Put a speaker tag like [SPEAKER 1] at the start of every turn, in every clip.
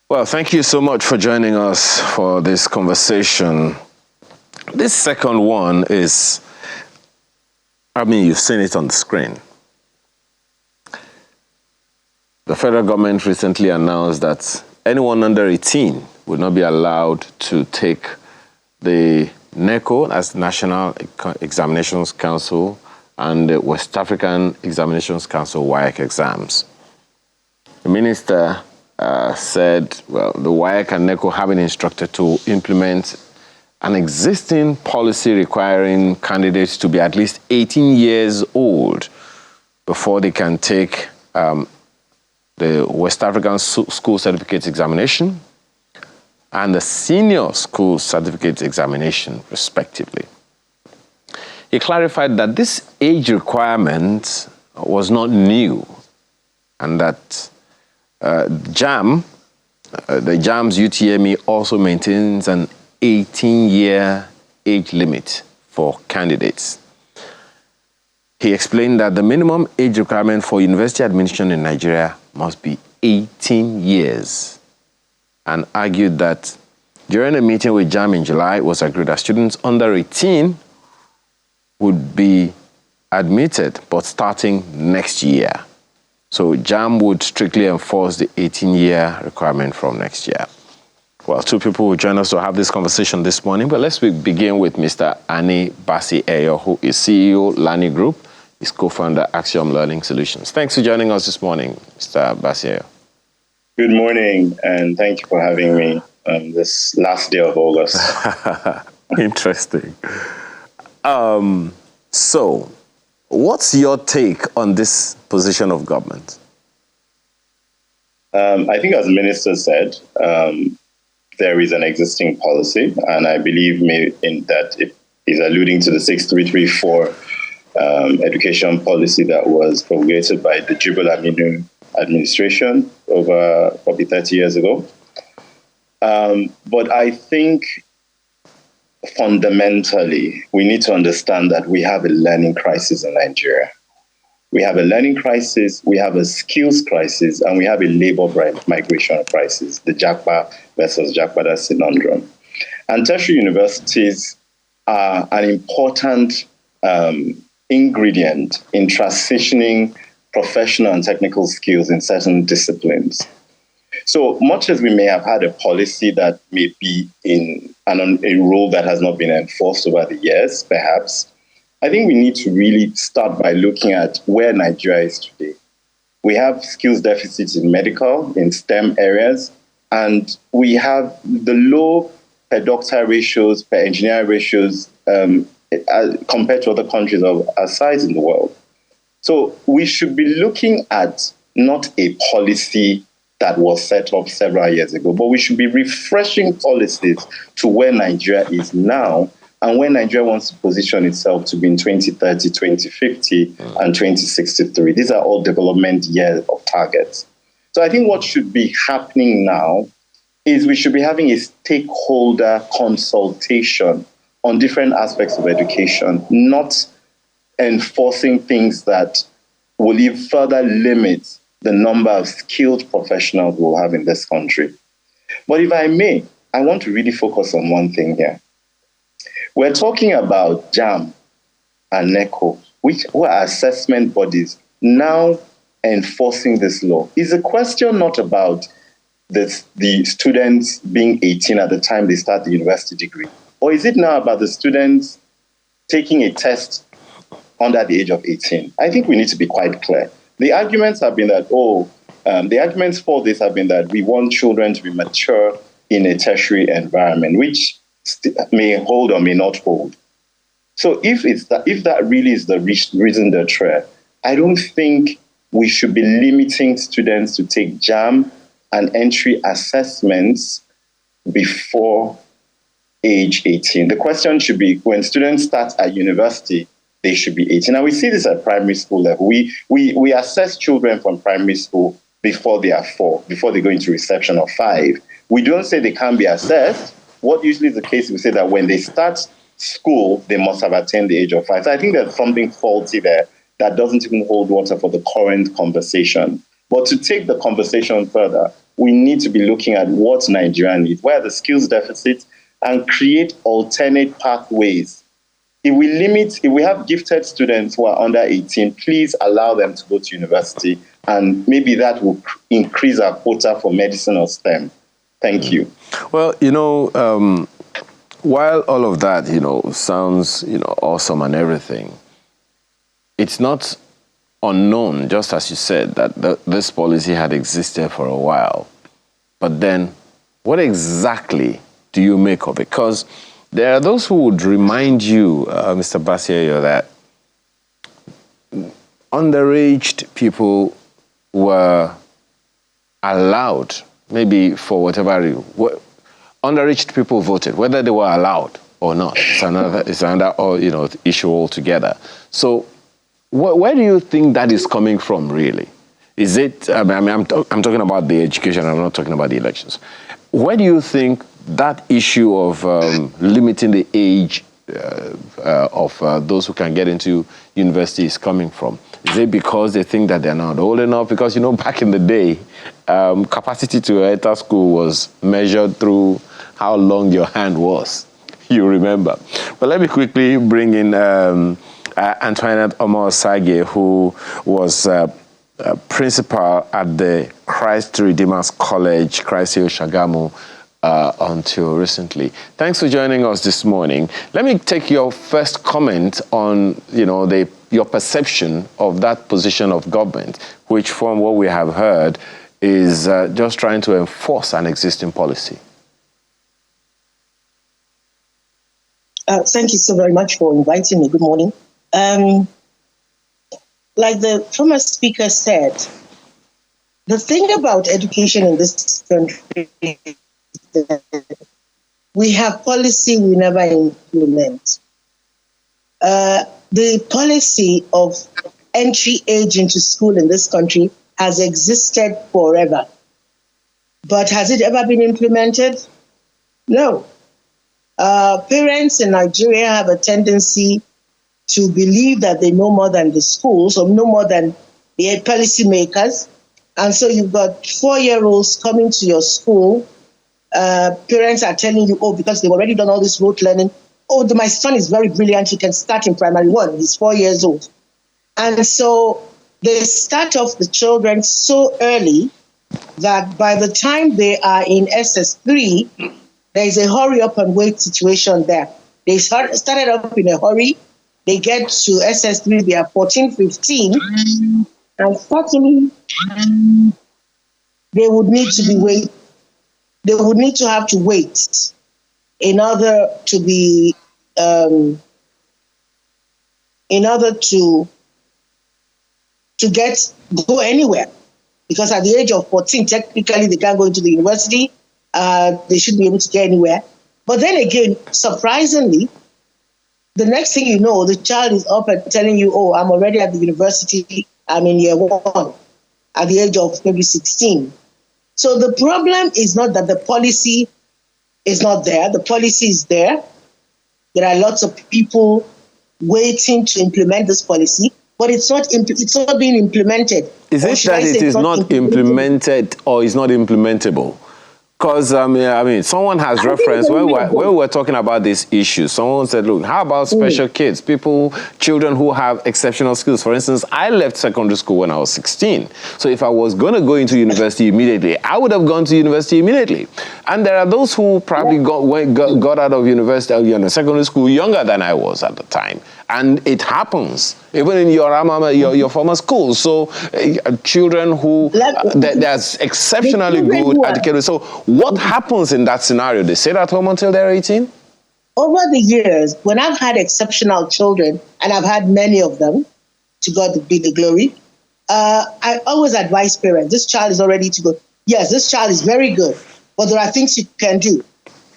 [SPEAKER 1] Well, thank you so much for joining us for this conversation. This second one is, you've seen it on the screen. The federal government recently announced that anyone under 18 would not be allowed to take the NECO, as National Examinations Council, and the West African Examinations Council, WAEC exams. The minister said, well, the WAEC and NECO have been instructed to implement an existing policy requiring candidates to be at least 18 years old before they can take the West African School Certificate Examination and the Senior School Certificate Examination, respectively. He clarified that this age requirement was not new and that the JAMS UTME also maintains an 18-year age limit for candidates. He explained that the minimum age requirement for university admission in Nigeria must be 18 years and argued that during a meeting with JAM in July, it was agreed that students under 18 would be admitted, but starting next year. So JAM would strictly enforce the 18-year requirement from next year. Well, two people will join us to have this conversation this morning, but let's begin with Mr. Ani Basi-Eyo, who is CEO, Lani Group. He's co-founder, Axiom Learning Solutions. Thanks for joining us this morning, Mr. Basi-Eyo. Good morning, and thank you for having me on this last day of August. Interesting. So, what's your take on this position of government? I think, as the minister said, there is an existing policy, and I believe in that it is alluding to the 6334 education policy that was promulgated by the Jibril Aminu administration over probably 30 years ago. But I think fundamentally, we need to understand that we have a learning crisis in Nigeria. We have a learning crisis, we have a skills crisis, and we have a labor migration crisis, the Japa versus Jakpada syndrome. And tertiary universities are an important ingredient in transitioning professional and technical skills in certain disciplines. So much as we may have had a policy that may be in a role that has not been enforced over the years, perhaps, I think we need to really start by looking at where Nigeria is today. We have skills deficits in medical, in STEM areas, and we have the low per doctor ratios, per engineer ratios, compared to other countries of our size in the world. So we should be looking at not a policy that was set up several years ago, but we should be refreshing policies to where Nigeria is now and where Nigeria wants to position itself to be in 2030, 2050, and 2063. These are all development years of targets. So I think what should be happening now is we should be having a stakeholder consultation on different aspects of education, not enforcing things that will even further limit the number of skilled professionals we'll have in this country. But if I may, I want to really focus on one thing here. We're talking about JAM and NECO, which are assessment bodies, now enforcing this law. Is the question not about the students being 18 at the time they start the university degree? Or is it now about the students taking a test under the age of 18? I think we need to be quite clear. The arguments have been that, the arguments for this have been that we want children to be mature in a tertiary environment, which may hold or may not hold. So if that really is the reason they're there, I don't think we should be limiting students to take JAM and entry assessments before age 18. The question should be, when students start at university, they should be 18. And we see this at primary school level. We assess children from primary school before they are 4, before they go into reception of 5. We don't say they can't be assessed. What usually is the case, we say that when they start school, they must have attained the age of 5. So I think there's something faulty there that doesn't even hold water for the current conversation. But to take the conversation further, we need to be looking at what Nigeria needs, where are the skills deficits, and create alternate pathways. If we have gifted students who are under 18, please allow them to go to university, and maybe that will increase our quota for medicine or STEM. Thank you.
[SPEAKER 2] Well, while all of that, sounds, awesome and everything, it's not unknown, just as you said, that this policy had existed for a while. But then, what exactly do you make of it? Because there are those who would remind you, Mr. Basieyo, that underage people were allowed, maybe for whatever reason, underage people voted, whether they were allowed or not. It's another issue altogether. So, where do you think that is coming from, really? Is it? I'm talking about the education. I'm not talking about the elections. Where do you think that issue of limiting the age of those who can get into university is coming from? Is it because they think that they're not old enough? Because, back in the day, capacity to enter school was measured through how long your hand was. You remember. But let me quickly bring in Antoinette Omosage, who was principal at the Christ Redeemer's College, Christ Hill, Shagamu, until recently. Thanks for joining us this morning. Let me take your first comment on, your perception of that position of government, which, from what we have heard, is just trying to enforce an existing policy.
[SPEAKER 3] Thank you so very much for inviting me. Good morning. Like the former speaker said, the thing about education in this country is that we have policy we never implement. The policy of entry age into school in this country has existed forever. But has it ever been implemented? No. Parents in Nigeria have a tendency to believe that they know more than the schools or know more than the policy makers. And so you've got 4-year-olds coming to your school. Parents are telling you, because they've already done all this rote learning. My son is very brilliant. He can start in primary 1. He's 4 years old. And so they start off the children so early that by the time they are in SS3, there is a hurry up and wait situation there. They started up in a hurry. They get to SS3, they are 14, 15, and certainly they would need to have to wait in order to be, go anywhere. Because at the age of 14, technically they can't go into the university. They should be able to get anywhere. But then again, surprisingly, the next thing you know, the child is up and telling you, I'm already at the university. I'm in year 1 at the age of maybe 16. So the problem is not that the policy is not there. The policy is there. There are lots of people waiting to implement this policy, but it's not being implemented.
[SPEAKER 2] Is it that it is not implemented or is not implementable? Because, someone has referenced, when we were talking about this issue, someone said, look, how about special kids, children who have exceptional skills? For instance, I left secondary school when I was 16. So if I was going to go into university immediately, I would have gone to university immediately. And there are those who probably got out of university, secondary school younger than I was at the time. And it happens, even in your former school. So children who, they're exceptionally good educated. So what happens in that scenario? They sit at home until they're 18?
[SPEAKER 3] Over the years, when I've had exceptional children, and I've had many of them, to God be the glory, I always advise parents, this child is already to go. Yes, this child is very good, but there are things you can do.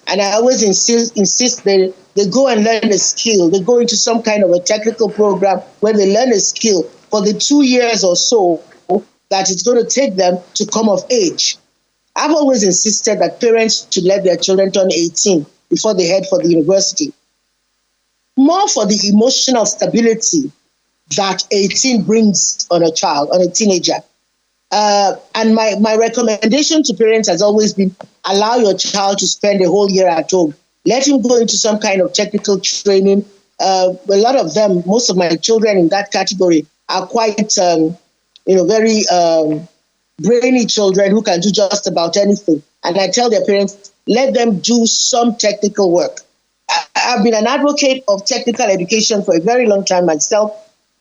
[SPEAKER 3] And I always insist that they go and learn a skill. They go into some kind of a technical program where they learn a skill for the 2 years or so that it's going to take them to come of age. I've always insisted that parents should let their children turn 18 before they head for the university. More for the emotional stability that 18 brings on a child, on a teenager. And my recommendation to parents has always been, allow your child to spend a whole year at home. Let him go into some kind of technical training. A lot of them, most of my children in that category are quite, very brainy children who can do just about anything. And I tell their parents, let them do some technical work. I've been an advocate of technical education for a very long time myself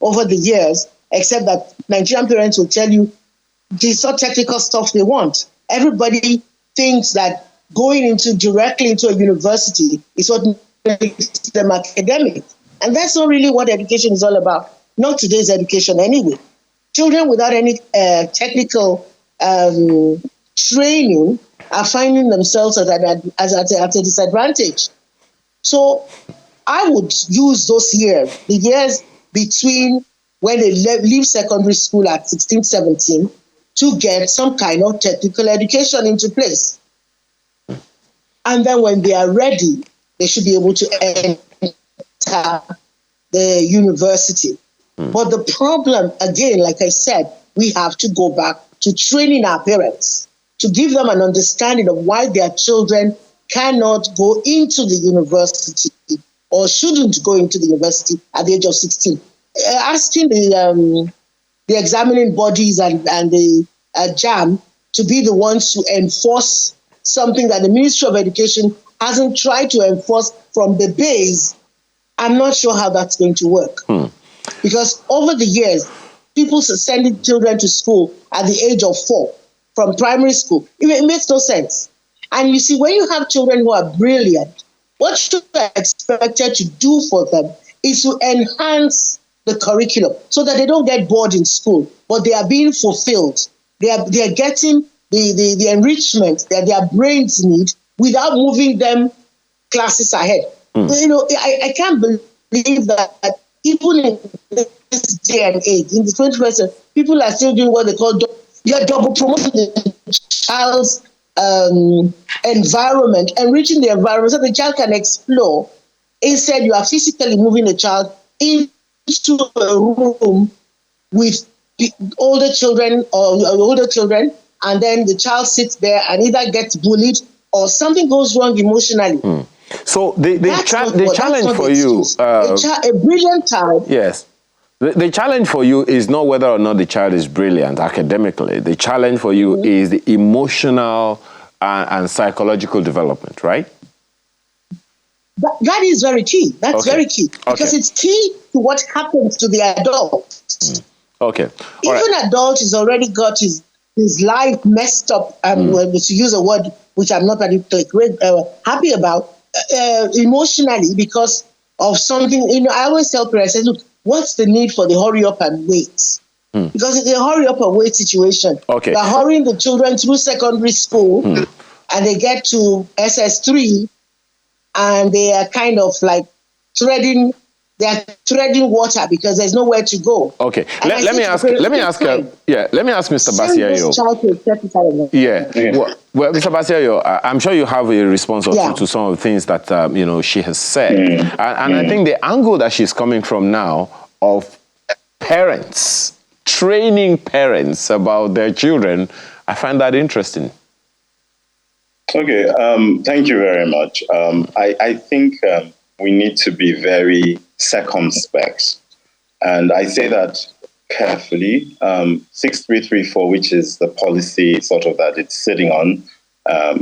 [SPEAKER 3] over the years, except that Nigerian parents will tell you the sort of technical stuff they want. Everybody thinks that going directly into a university is what makes them academic. And that's not really what education is all about. Not today's education anyway. Children without any technical training are finding themselves at a disadvantage. So I would use those years, the years between when they leave secondary school at 16, 17, to get some kind of technical education into place. And then when they are ready, they should be able to enter the university. But the problem, again, like I said, we have to go back to training our parents to give them an understanding of why their children cannot go into the university or shouldn't go into the university at the age of 16. Asking the examining bodies and the JAM to be the ones to enforce something that the Ministry of Education hasn't tried to enforce from the base, I'm not sure how that's going to work. Because over the years, people sending children to school at the age of 4 from primary school, it makes no sense. And you see, when you have children who are brilliant, what you are expected to do for them is to enhance the curriculum so that they don't get bored in school, but they are being fulfilled. They are getting the enrichment that their brains need without moving them classes ahead. I can't believe that even in this day and age, in the 21st century, people are still doing what they call you're double promoting the child's environment, enriching the environment so the child can explore. Instead, you are physically moving the child into a room with older children, and then the child sits there and either gets bullied or something goes wrong emotionally.
[SPEAKER 2] So the challenge for you,
[SPEAKER 3] a brilliant child.
[SPEAKER 2] Yes. The challenge for you is not whether or not the child is brilliant academically. The challenge for you is the emotional and psychological development, right?
[SPEAKER 3] That is very key. That's very key. Because it's key to what happens to the adult.
[SPEAKER 2] Okay.
[SPEAKER 3] Even adult has already got his life messed up, to use a word which I'm not particularly happy about, emotionally because of something. I always tell parents, I say, look, what's the need for the hurry up and wait? Because it's a hurry up and wait situation. They're hurrying the children through secondary school and they get to SS3 and they are kind of like treading water because there's nowhere to go.
[SPEAKER 2] Okay. Let me ask Mr. Basiayo. Well, Mr. Basiayo, I'm sure you have a response or two to some of the things that she has said. And I think the angle that she's coming from now of parents, training parents about their children, I find that interesting.
[SPEAKER 1] Okay, thank you very much. I think we need to be very circumspect. And I say that carefully. 6334, which is the policy sort of that it's sitting on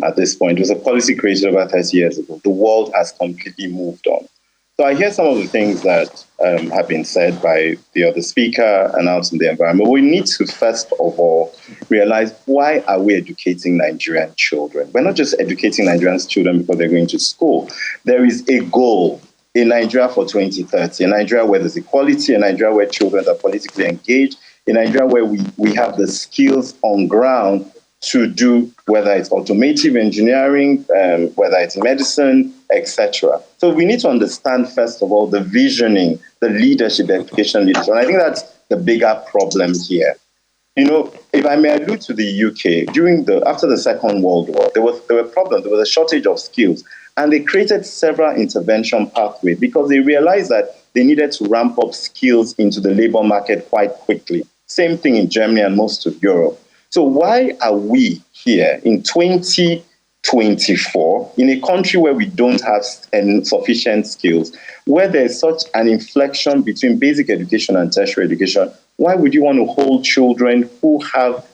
[SPEAKER 1] at this point, was a policy created over 30 years ago. The world has completely moved on. So I hear some of the things that have been said by the other speaker and out in the environment. We need to first of all realize, why are we educating Nigerian children? We're not just educating Nigerian children because they're going to school. There is a goal in Nigeria for 2030, in Nigeria where there's equality, in Nigeria where children are politically engaged, in Nigeria where we have the skills on ground to do, whether it's automotive engineering, whether it's medicine, etc. So we need to understand, first of all, the visioning, the leadership, the education leadership. And I think that's the bigger problem here. If I may allude to the UK, after the Second World War, there were problems. There was a shortage of skills. And they created several intervention pathways because they realized that they needed to ramp up skills into the labor market quite quickly. Same thing in Germany and most of Europe. So why are we here in 2024 in a country where we don't have sufficient skills, where there's such an inflection between basic education and tertiary education? Why would you want to hold children who have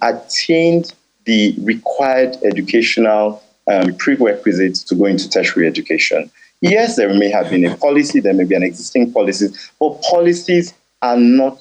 [SPEAKER 1] attained the required educational prerequisites to go into tertiary education? Yes, there may have been a policy, there may be an existing policy, but policies are not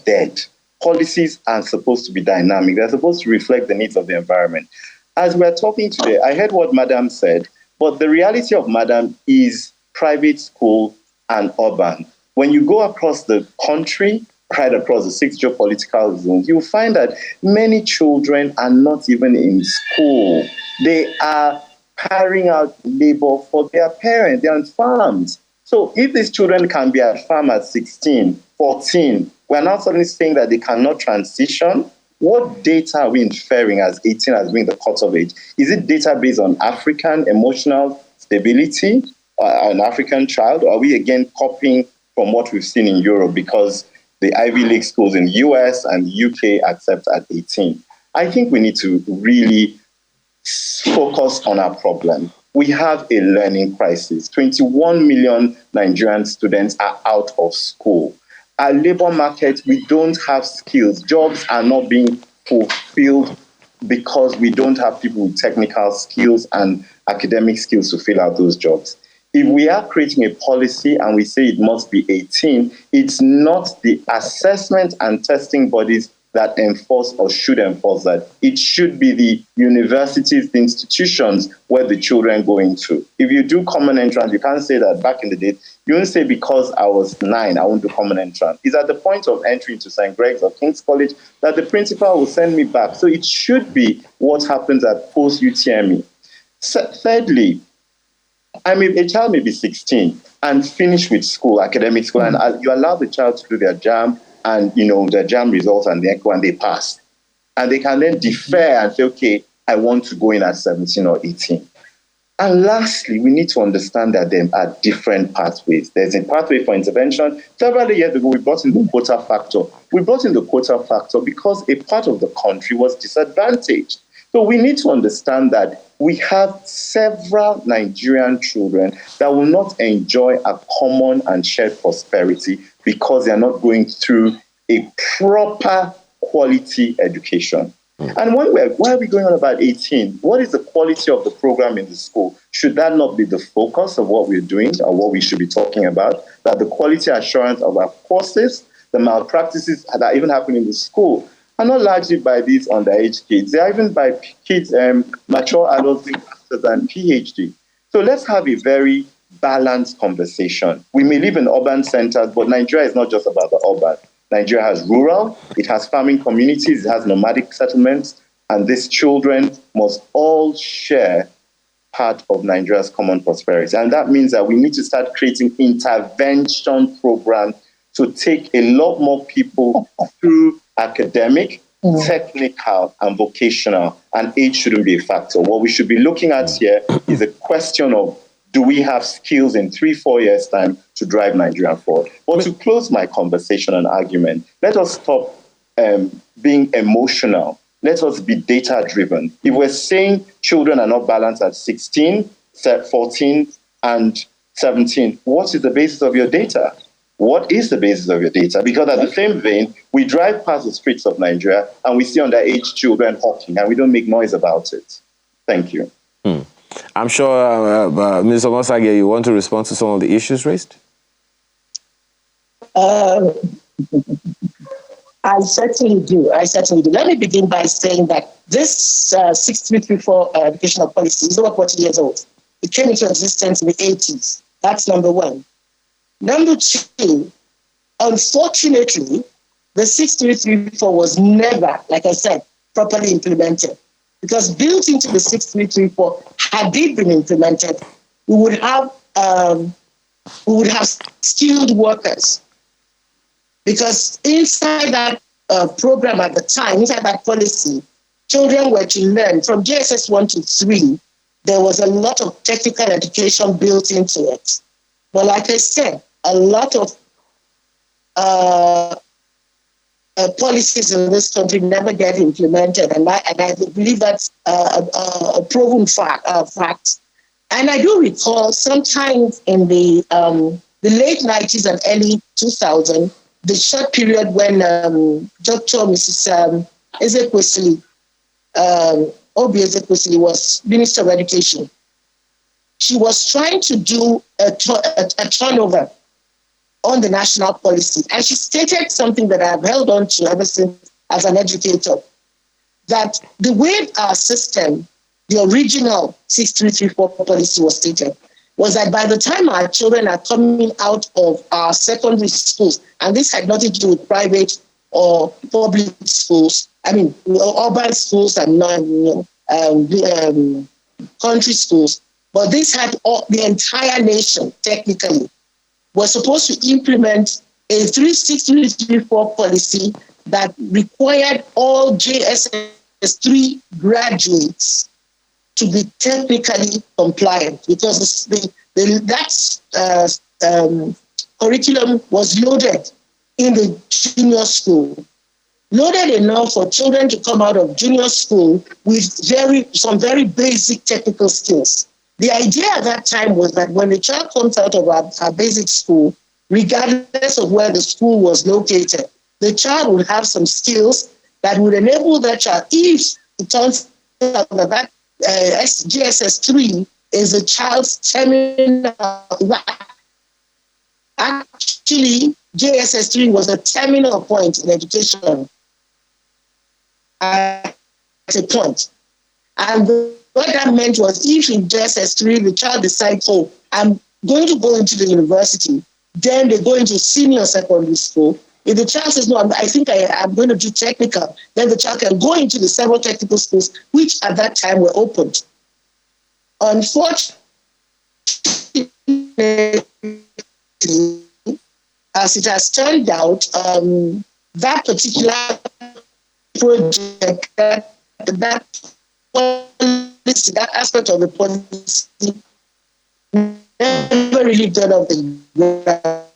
[SPEAKER 1] dead. Policies are supposed to be dynamic. They're supposed to reflect the needs of the environment. As we're talking today, I heard what Madam said, but the reality of Madam is private school and urban. When you go across the country, right across the 6 geopolitical zones, you'll find that many children are not even in school. They are carrying out labor for their parents. They're on farms. So if these children can be at farm at 16, 14, we're now suddenly saying that they cannot transition. What data are we inferring as 18 as being the cutoff age? Is it data based on African emotional stability, an African child? Or are we again copying from what we've seen in Europe because the Ivy League schools in the US and the UK accept at 18? I think we need to really focus on our problem. We have a learning crisis. 21 million Nigerian students are out of school. Our labor market, we don't have skills. Jobs are not being fulfilled because we don't have people with technical skills and academic skills to fill out those jobs. If we are creating a policy and we say it must be 18, it's not the assessment and testing bodies that enforce or should enforce that. It should be the universities, the institutions where the children go into. If you do common entrance, you can't say that back in the day. You won't say because I was 9, I won't do common entrance. It's at the point of entry into St. Greg's or King's College that the principal will send me back. So it should be what happens at post-UTME. Thirdly, a child may be 16 and finish with school, academic school, and you allow the child to do their JAM and, their JAM results and the NECO, and they pass. And they can then defer and say, okay, I want to go in at 17 or 18. And lastly, we need to understand that there are different pathways. There's a pathway for intervention. Several years ago, we brought in the quota factor. We brought in the quota factor because a part of the country was disadvantaged. So we need to understand that we have several Nigerian children that will not enjoy a common and shared prosperity because they are not going through a proper quality education. And why are we going on about 18? What is the quality of the program in the school? Should that not be the focus of what we're doing or what we should be talking about? That the quality assurance of our courses, the malpractices that even happen in the school, are not largely by these underage kids. They are even by kids, mature adults with masters and PhD. So let's have a very balanced conversation. We may live in urban centers, but Nigeria is not just about the urban. Nigeria has rural, it has farming communities, it has nomadic settlements, and these children must all share part of Nigeria's common prosperity. And that means that we need to start creating intervention programs to take a lot more people through academic, technical, and vocational, and age shouldn't be a factor. What we should be looking at here is a question of, do we have skills in 3-4 years' time to drive Nigeria forward? But to close my conversation and argument, let us stop being emotional. Let us be data-driven. If we're saying children are not balanced at 16, 14, and 17, what is the basis of your data? What is the basis of your data? Because at the same vein, we drive past the streets of Nigeria and we see underage children hawking and we don't make noise about it. Thank you.
[SPEAKER 2] I'm sure, Ms. Omosage, you want to respond to some of the issues raised?
[SPEAKER 3] I certainly do. Let me begin by saying that this 6334 educational policy is over 40 years old. It came into existence in the 80s. That's number one. Number two, unfortunately, the 6334 was never, like I said, properly implemented. Because built into the 6334, had it been implemented, we would have skilled workers. Because inside that program at the time, inside that policy, children were to learn from JSS 1 to 3. There was a lot of technical education built into it. But like I said, a lot of policies in this country never get implemented, and I believe that's a proven fact. And I do recall sometimes in the late 90s and early 2000s, the short period when Dr. Mrs. Ezekwesili, Obi Ezekwesili, was Minister of Education. She was trying to do a turnover on the national policy. And she stated something that I've held on to ever since as an educator, that the way our system, the original 6334 policy was stated, was that by the time our children are coming out of our secondary schools, and this had nothing to do with private or public schools, I mean, urban schools and country schools, but this had the entire nation, technically, was supposed to implement a 6334 policy that required all JSS 3 graduates to be technically compliant, because that curriculum was loaded in the junior school, loaded enough for children to come out of junior school with some very basic technical skills. The idea at that time was that when the child comes out of our basic school, regardless of where the school was located, the child would have some skills that would enable that child, if it turns out that GSS 3 is a child's terminal. Actually, GSS 3 was a terminal point in education at a point. And what that meant was, if in GSS 3 the child decides, oh, I'm going to go into the university, then they go into senior secondary school. If the child says, no, I think I'm going to do technical, then the child can go into the several technical schools, which at that time were opened. Unfortunately, as it has turned out, that particular project, that policy, that aspect of the policy never really got off the ground.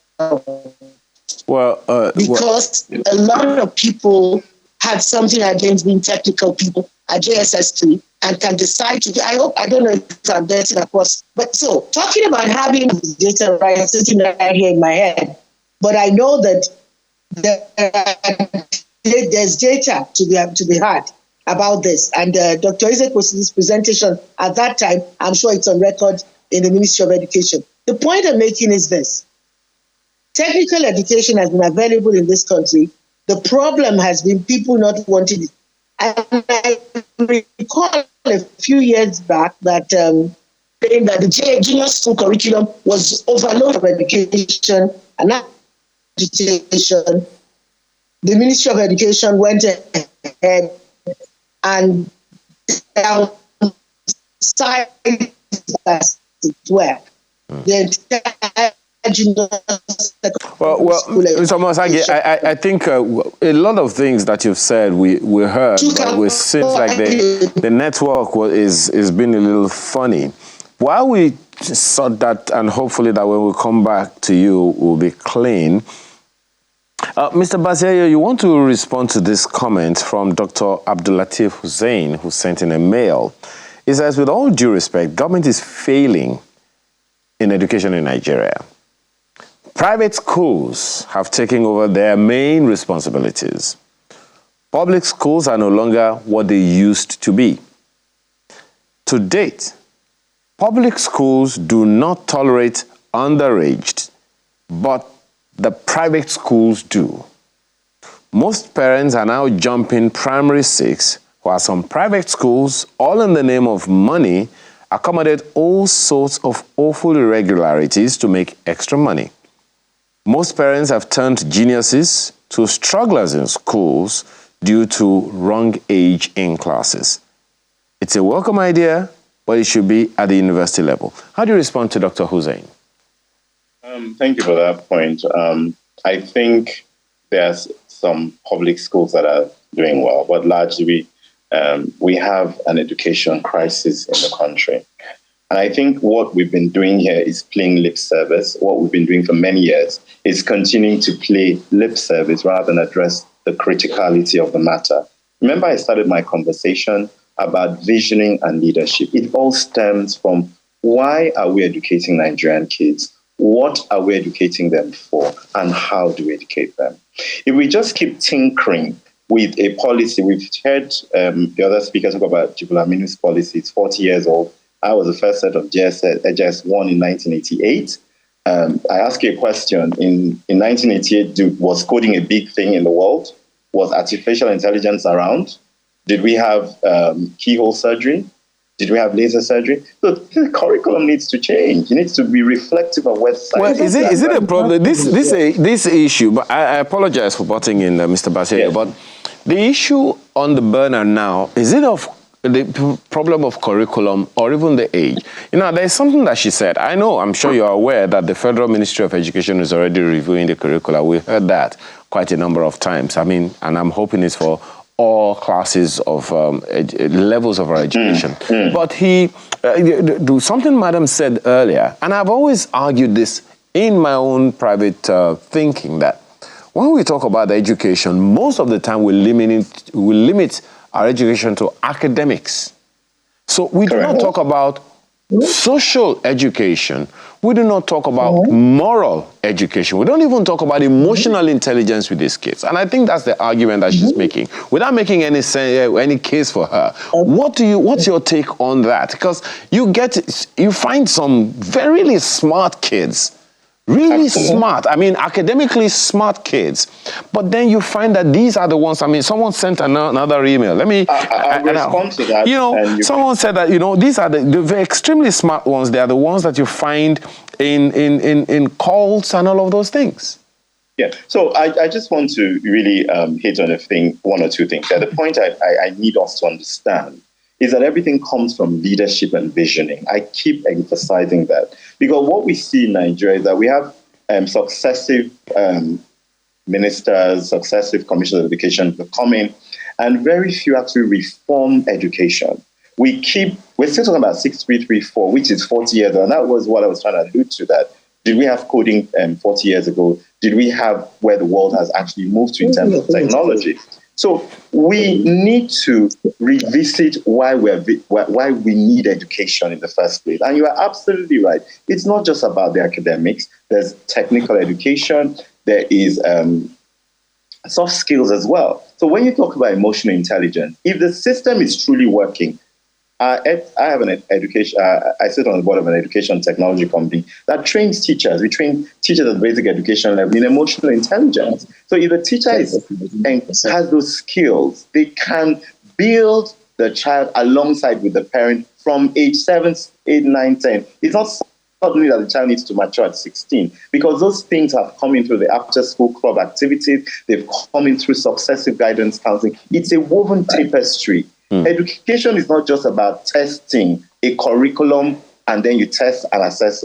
[SPEAKER 3] Because a lot of people had something against being technical people at JSS 3 and can decide to. I don't know if I'm getting across. But so, talking about having data right sitting right here in my head, but I know that there's data to be had about this. And Dr. Ezekwesili's presentation at that time, I'm sure it's on record in the Ministry of Education. The point I'm making is this. Technical education has been available in this country. The problem has been people not wanting it. And I recall a few years back that saying that the junior school curriculum was overload of education and education. The Ministry of Education went ahead and downsized as it were. The entire
[SPEAKER 2] well, Mr. Mosagi, I think a lot of things that you've said we heard, but it seems like the network is being a little funny. While we sort that, and hopefully that when we come back to you, we'll be clean. Mr. Baziayo, you want to respond to this comment from Dr. Abdulatif Hussein, who sent in a mail. He says, with all due respect, government is failing in education in Nigeria. Private schools have taken over their main responsibilities. Public schools are no longer what they used to be. To date, public schools do not tolerate underage, but the private schools do. Most parents are now jumping primary 6, while some private schools, all in the name of money, accommodate all sorts of awful irregularities to make extra money. Most parents have turned geniuses to strugglers in schools due to wrong age in classes. It's a welcome idea, but it should be at the university level. How do you respond to Dr. Hussein?
[SPEAKER 1] Thank you for that point. I think there's some public schools that are doing well, but largely we have an education crisis in the country. And I think what we've been doing here is playing lip service. What we've been doing for many years is continuing to play lip service rather than address the criticality of the matter. Remember, I started my conversation about visioning and leadership. It all stems from, why are we educating Nigerian kids? What are we educating them for? And how do we educate them? If we just keep tinkering with a policy, we've heard the other speakers talk about Jibril Aminu's policy. It's 40 years old. I was the first set of JS1 in 1988. I ask you a question. In 1988, was coding a big thing in the world? Was artificial intelligence around? Did we have keyhole surgery? Did we have laser surgery? So the curriculum needs to change. It needs to be reflective of where science
[SPEAKER 2] is it a problem? This issue, but I apologize for butting in, Mr. Bassey,
[SPEAKER 1] Yes.
[SPEAKER 2] but the issue on the burner now, is it of the problem of curriculum or even the age? There's something that she said. I'm sure you're aware that the Federal Ministry of Education is already reviewing the curricula. We heard that quite a number of times. And I'm hoping it's for all classes of levels of our education. But something Madam said earlier, and I've always argued this in my own private thinking, that when we talk about education, most of the time we limit our education to academics. So we do not talk about social education. We do not talk about moral education. We don't even talk about emotional intelligence with these kids. And I think that's the argument that she's making, without making any case for her. What's your take on that? Because you find some very smart kids, really smart, academically smart kids. But then you find that these are the ones, someone sent another email.
[SPEAKER 1] I'll respond to that.
[SPEAKER 2] Someone said that, these are the extremely smart ones. They are the ones that you find in cults and all of those things.
[SPEAKER 1] Yeah. So I just want to really hit on one or two things. The point I need us to understand is that everything comes from leadership and visioning. I keep emphasizing that, because what we see in Nigeria is that we have successive ministers, successive commissioners of education coming, and very few actually reform education. We're still talking about 6334, which is 40 years ago, and that was what I was trying to allude to, that did we have coding 40 years ago? Did we have where the world has actually moved to in terms of technology? So we need to revisit why we need education in the first place. And you are absolutely right. It's not just about the academics. There's technical education. There is soft skills as well. So when you talk about emotional intelligence, if the system is truly working, I have an education. I sit on the board of an education technology company that trains teachers. We train teachers at basic education level in emotional intelligence. So if a teacher has those skills, they can build the child alongside with the parent from age 7, 8, 9, 10. It's not suddenly that the child needs to mature at 16, because those things have come in through the after-school club activities. They've come in through successive guidance counseling. It's a woven tapestry. Education is not just about testing a curriculum and then you test and assess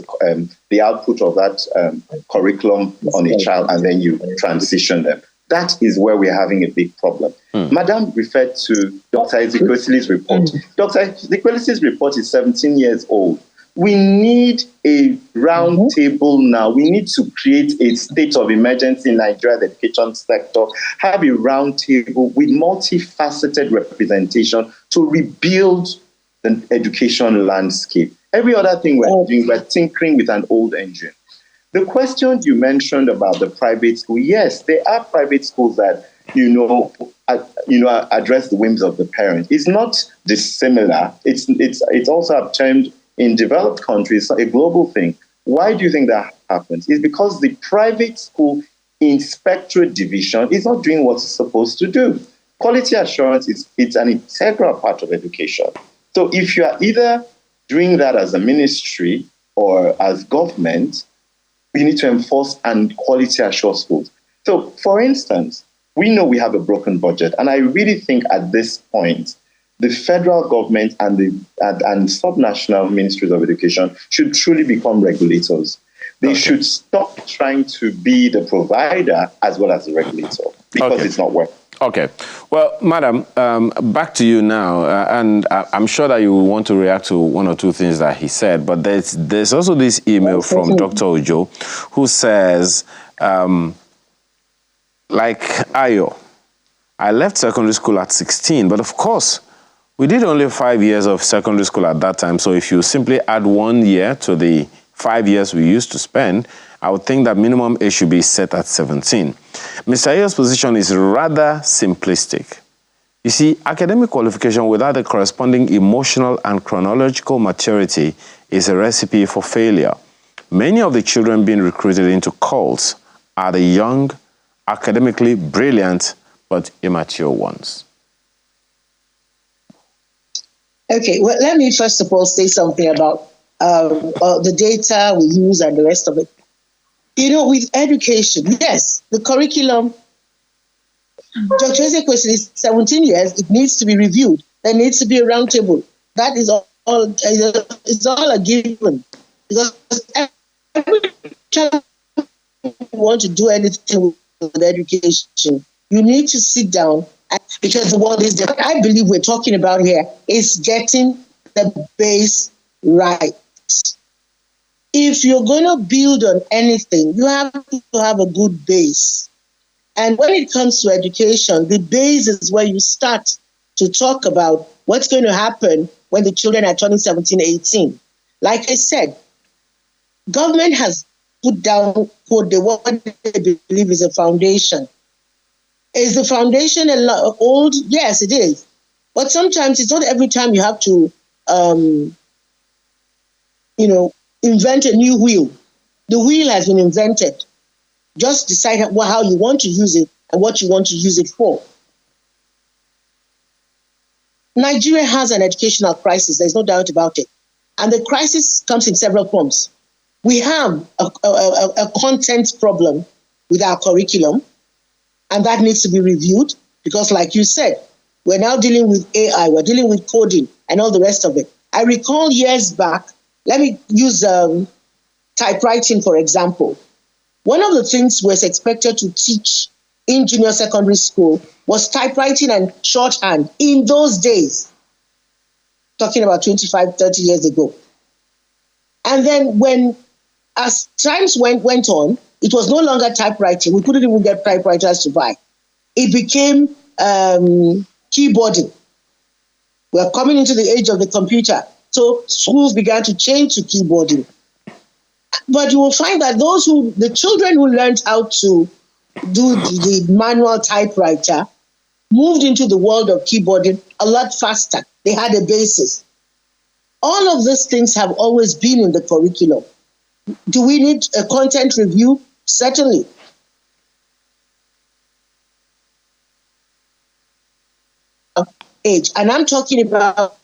[SPEAKER 1] the output of that curriculum on a child and then you transition them. That is where we're having a big problem. Madam referred to Dr. Ezekwesili's report. Dr. Ezekwesili's report is 17 years old. We need a round table now. We need to create a state of emergency in Nigeria, the education sector, have a round table with multifaceted representation to rebuild the education landscape. Every other thing we're doing, we're tinkering with an old engine. The question you mentioned about the private school, yes, there are private schools that, address the whims of the parents. It's not dissimilar. It's also termed in developed countries, a global thing. Why do you think that happens? It's because the private school inspectorate division is not doing what it's supposed to do. Quality assurance it's an integral part of education. So if you are either doing that as a ministry or as government, we need to enforce and quality assure schools. So, for instance, we know we have a broken budget, and I really think at this point, the federal government and subnational ministries of education should truly become regulators. They should stop trying to be the provider as well as the regulator, because it's not working.
[SPEAKER 2] Okay. Well, madam, back to you now. And I'm sure that you want to react to one or two things that he said, but there's also this email from Dr. Ojo who says, like Ayo, I left secondary school at 16, but of course, we did only 5 years of secondary school at that time. So if you simply add 1 year to the 5 years we used to spend, I would think that minimum age should be set at 17. Mr. Ayo's position is rather simplistic. You see, academic qualification without the corresponding emotional and chronological maturity is a recipe for failure. Many of the children being recruited into cults are the young, academically brilliant, but immature ones.
[SPEAKER 3] Okay, well, let me first of all say something about the data we use and the rest of it. You know, with education, yes, the curriculum, Dr. Eze's question is 17 years, it needs to be reviewed. There needs to be a roundtable. That is all, it's all a given. Because every child want to do anything with education, you need to sit down, because the world is there. What I believe we're talking about here is getting the base right. If you're going to build on anything, you have to have a good base. And when it comes to education, the base is where you start to talk about what's going to happen when the children are turning 17, 18. Like I said, government has put down what they believe is a foundation. Is the foundation old? Yes, it is. But sometimes it's not every time you have to, invent a new wheel. The wheel has been invented. Just decide how you want to use it and what you want to use it for. Nigeria has an educational crisis. There's no doubt about it. And the crisis comes in several forms. We have a content problem with our curriculum, and that needs to be reviewed because, like you said, we're now dealing with AI, we're dealing with coding and all the rest of it. I recall years back, let me use typewriting, for example. One of the things was expected to teach in junior secondary school was typewriting and shorthand in those days, talking about 25, 30 years ago. And then as times went on, it was no longer typewriting. We couldn't even get typewriters to buy. It became keyboarding. We're coming into the age of the computer. So schools began to change to keyboarding. But you will find that the children who learned how to do the manual typewriter moved into the world of keyboarding a lot faster. They had a basis. All of these things have always been in the curriculum. Do we need a content review? Certainly. Age, and I'm talking about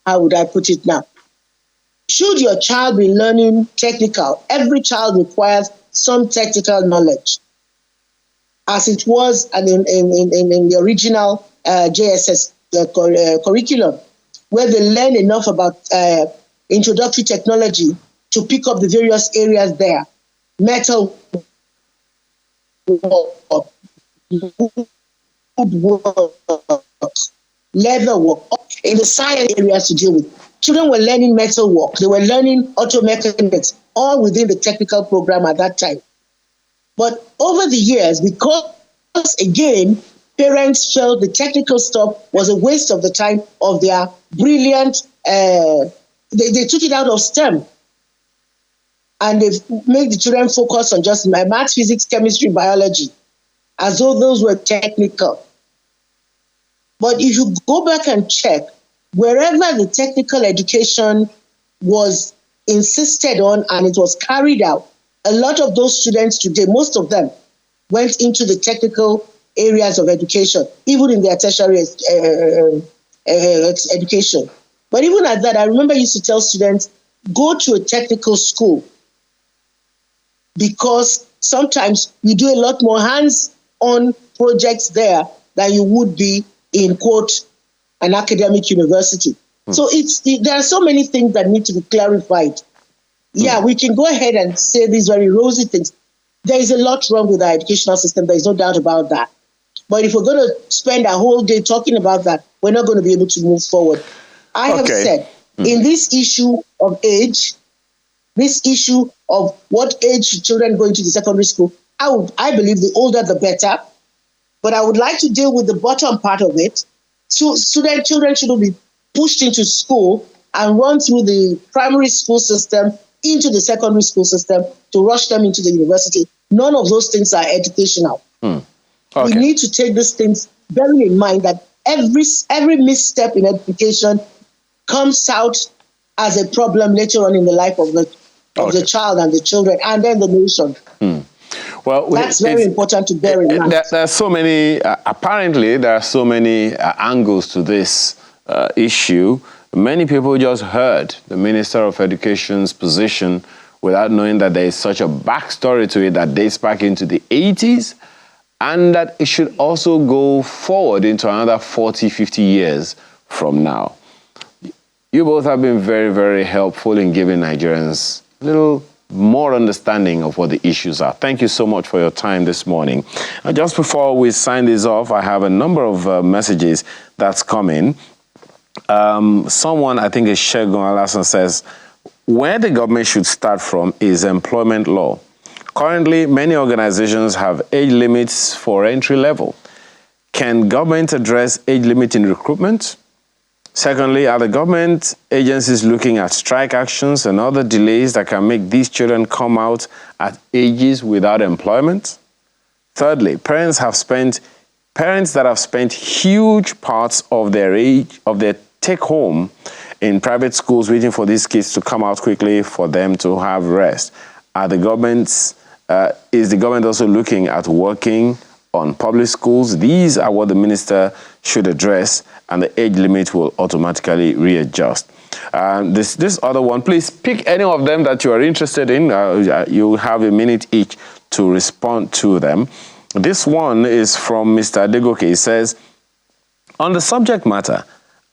[SPEAKER 3] how would I put it now? Should your child be learning technical? Every child requires some technical knowledge, as it was in the original JSS curriculum, where they learn enough about introductory technology to pick up the various areas there. Metal work, wood work, leather work, in the science areas to deal with. Children were learning metal work. They were learning auto mechanics, all within the technical program at that time. But over the years, because, again, parents felt the technical stuff was a waste of the time of their brilliant, they took it out of STEM. And they made the children focus on just math, physics, chemistry, biology, as though those were technical. But if you go back and check, wherever the technical education was insisted on and it was carried out, a lot of those students today, most of them, went into the technical areas of education, even in their tertiary education. But even at that, I remember I used to tell students, go to a technical school, because sometimes you do a lot more hands-on projects there than you would be in, quote, an academic university. So there are so many things that need to be clarified. Yeah, we can go ahead and say these very rosy things. There is a lot wrong with our educational system. There is no doubt about that. But if we're going to spend a whole day talking about that, we're not going to be able to move forward. I have said, in this issue of age, this issue of what age children go into the secondary school, I believe the older the better. But I would like to deal with the bottom part of it. So children shouldn't be pushed into school and run through the primary school system into the secondary school system to rush them into the university. None of those things are educational. We need to take these things bearing in mind that every misstep in education comes out as a problem later on in the life of the child and the children and then the nation.
[SPEAKER 2] Well,
[SPEAKER 3] that's very important to bear in mind.
[SPEAKER 2] There are so many, apparently there are so many angles to this issue. Many people just heard the Minister of Education's position without knowing that there is such a backstory to it that dates back into the 80s, and that it should also go forward into another 40, 50 years from now. You both have been very, very helpful in giving Nigerians a little more understanding of what the issues are. Thank you so much for your time this morning. Just before we sign this off, I have a number of messages that's coming. Someone, I think it's Shegun Alasan, says, where the government should start from is employment law. Currently, many organizations have age limits for entry level. Can government address age limit in recruitment? Secondly, are the government agencies looking at strike actions and other delays that can make these children come out at ages without employment? Thirdly, parents that have spent huge parts of their take home in private schools waiting for these kids to come out quickly for them to have rest. Is the government also looking at working on public schools? These are what the minister should address, and the age limit will automatically readjust. This other one, please pick any of them that you are interested in. You have a minute each to respond to them. This one is from Mr. Adegoke. He says, on the subject matter,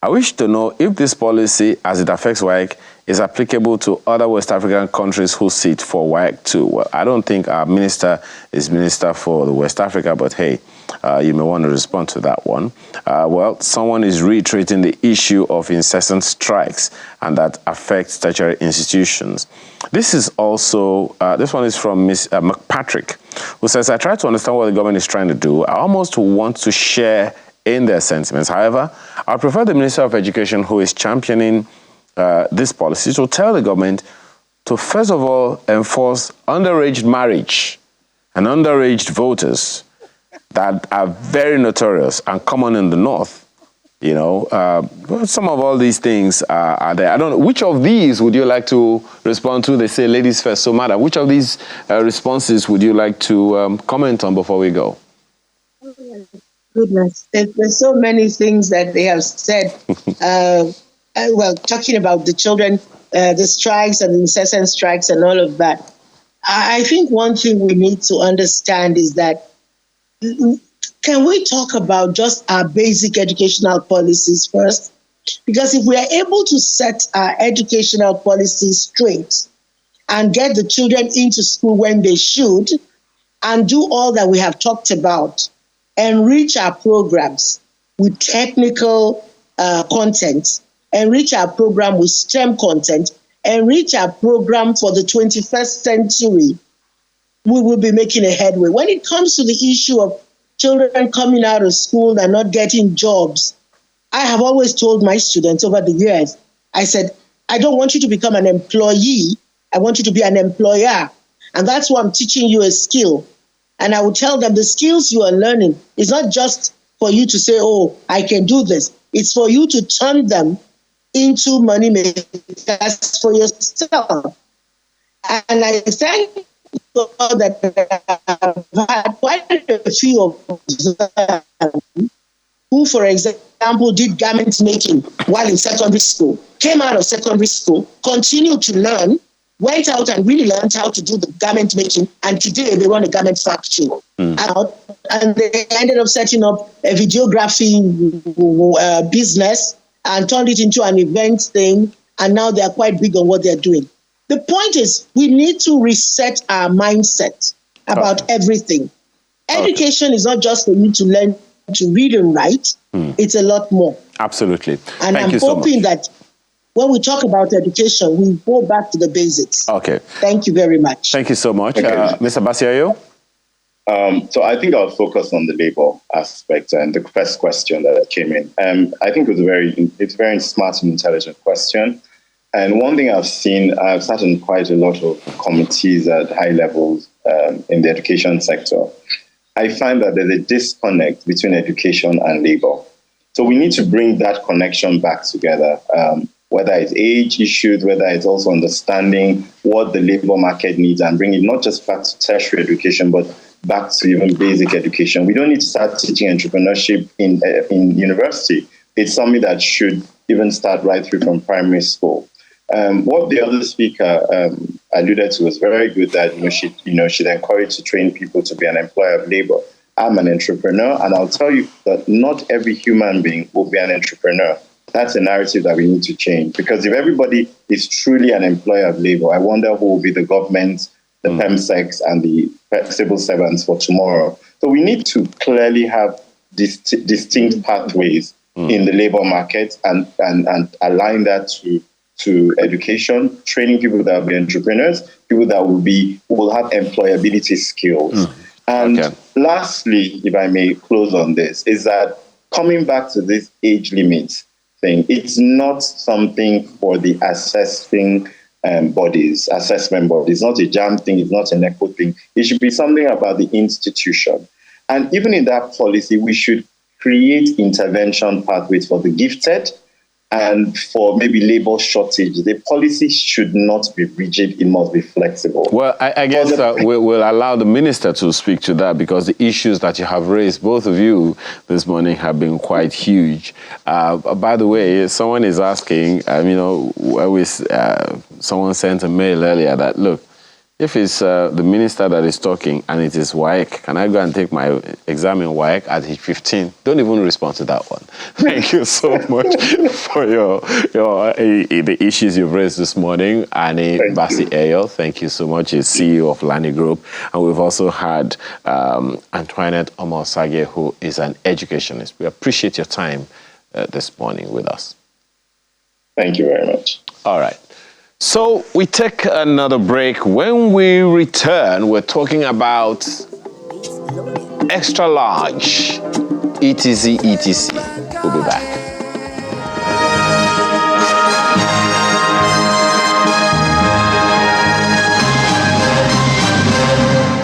[SPEAKER 2] I wish to know if this policy, as it affects WAEC, is applicable to other West African countries who sit for WAEC too. Well, I don't think our minister is minister for the West Africa, but hey, you may want to respond to that one. Well, someone is reiterating the issue of incessant strikes and that affects tertiary institutions. This is also, this one is from Ms. McPatrick, who says, I try to understand what the government is trying to do. I almost want to share in their sentiments. However, I prefer the Minister of Education, who is championing this policy, to tell the government to first of all enforce underage marriage and underage voters that are very notorious and common in the North. You know, some of all these things are there. I don't know, which of these would you like to respond to? They say ladies first, so madam, which of these responses would you like to comment on before we go?
[SPEAKER 3] Goodness, there's so many things that they have said. Well, talking about the children, the strikes and the incessant strikes and all of that. I think one thing we need to understand is that, can we talk about just our basic educational policies first? Because if we are able to set our educational policies straight and get the children into school when they should, and do all that we have talked about, enrich our programs with technical content, enrich our program with STEM content, enrich our program for the 21st century, we will be making a headway. When it comes to the issue of children coming out of school and not getting jobs, I have always told my students over the years, I said, I don't want you to become an employee. I want you to be an employer. And that's why I'm teaching you a skill. And I will tell them the skills you are learning is not just for you to say, oh, I can do this. It's for you to turn them into money makers for yourself. And I thank God that I've had quite a few of them who, for example, did garment making while in secondary school, came out of secondary school, continued to learn, went out and really learned how to do the garment making, and today they run a garment factory. And they ended up setting up a videography business and turned it into an event thing, and now they are quite big on what they're doing. The point is, we need to reset our mindset about everything. Education is not just for you to learn to read and write. It's a lot more.
[SPEAKER 2] Absolutely.
[SPEAKER 3] And
[SPEAKER 2] Thank
[SPEAKER 3] I'm
[SPEAKER 2] you so
[SPEAKER 3] hoping
[SPEAKER 2] much.
[SPEAKER 3] that when we talk about education, we go back to the basics.
[SPEAKER 2] Okay.
[SPEAKER 3] Thank you very much.
[SPEAKER 2] Thank you so much.
[SPEAKER 1] Okay.
[SPEAKER 2] Mr. Basiayo?
[SPEAKER 1] So I think I'll focus on the labor aspect and the first question that came in. I think it's a very smart and intelligent question. And one thing I've sat in quite a lot of committees at high levels in the education sector. I find that there's a disconnect between education and labor. So we need to bring that connection back together, whether it's age issues, whether it's also understanding what the labor market needs and bring it not just back to tertiary education, but back to even basic education. We don't need to start teaching entrepreneurship in university. It's something that should even start right through from primary school. What the other speaker alluded to was very good, that she'd encourage to train people to be an employer of labor. I'm an entrepreneur, and I'll tell you that not every human being will be an entrepreneur. That's a narrative that we need to change, because if everybody is truly an employer of labor, I wonder who will be the government, the PEMSECs, and the civil servants for tomorrow. So we need to clearly have distinct pathways in the labor market and align that to education, training people that will be entrepreneurs, people that will have employability skills. And lastly, if I may close on this, is that coming back to this age limit thing, it's not something for the assessment bodies. It's not a JAM thing, it's not a NECO thing. It should be something about the institution. And even in that policy, we should create intervention pathways for the gifted and for maybe labor shortage. The policy should not be rigid, it must be flexible.
[SPEAKER 2] Well, I guess we'll allow the minister to speak to that, because the issues that you have raised, both of you, this morning have been quite huge. By the way, someone is asking, someone sent a mail earlier that, look, if it's the minister that is talking and it is WAEC, can I go and take my exam in WAEC at age 15? Don't even respond to that one. Thank you so much for the issues you've raised this morning. Annie Basiayo, thank you so much. He's CEO of Lani Group. And we've also had Antoinette Omosage, who is an educationist. We appreciate your time this morning with us.
[SPEAKER 1] Thank you very much.
[SPEAKER 2] All right. So we take another break. When we return, we're talking about extra large, etc. We'll be back.